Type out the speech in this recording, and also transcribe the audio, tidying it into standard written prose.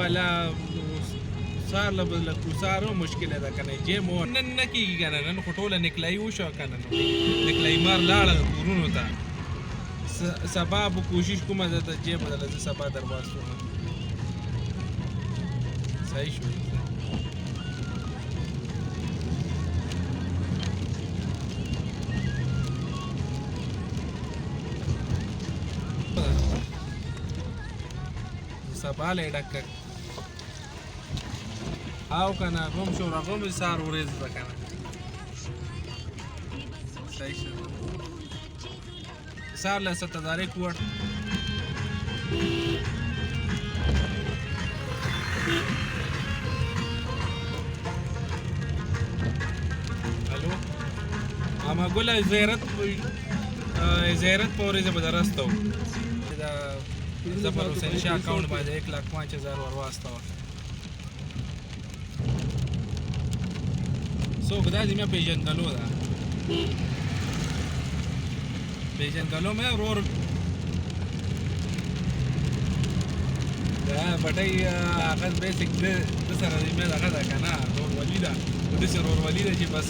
والا سار له کوسارو مشکله ده کنه جې مو نن نه کېږي کنه نن خو ټوله نکلایي وشوه کنه نو نکلایي مار لاړه کورونو ته سبا به کوشش کومه زه ته جې بدله زه سبا در واستوم صحیح شو سبا له ډک او کنه غوم شو راغوم سار ورځ ده کنه صحیح شو سار له 7000 کوټ الو اما ګل زیارت پورې زه به درستو دا ظفر حسین شاه اکاونټ باندې 1,05,000 ور واستوه څوک دا چې مې پیژندلو ده پیژندلو مې ورور دا بټۍ هغه بیسیک د سره مې دغه ده که نه ورورولي ده داسې ورورولي ده چې بس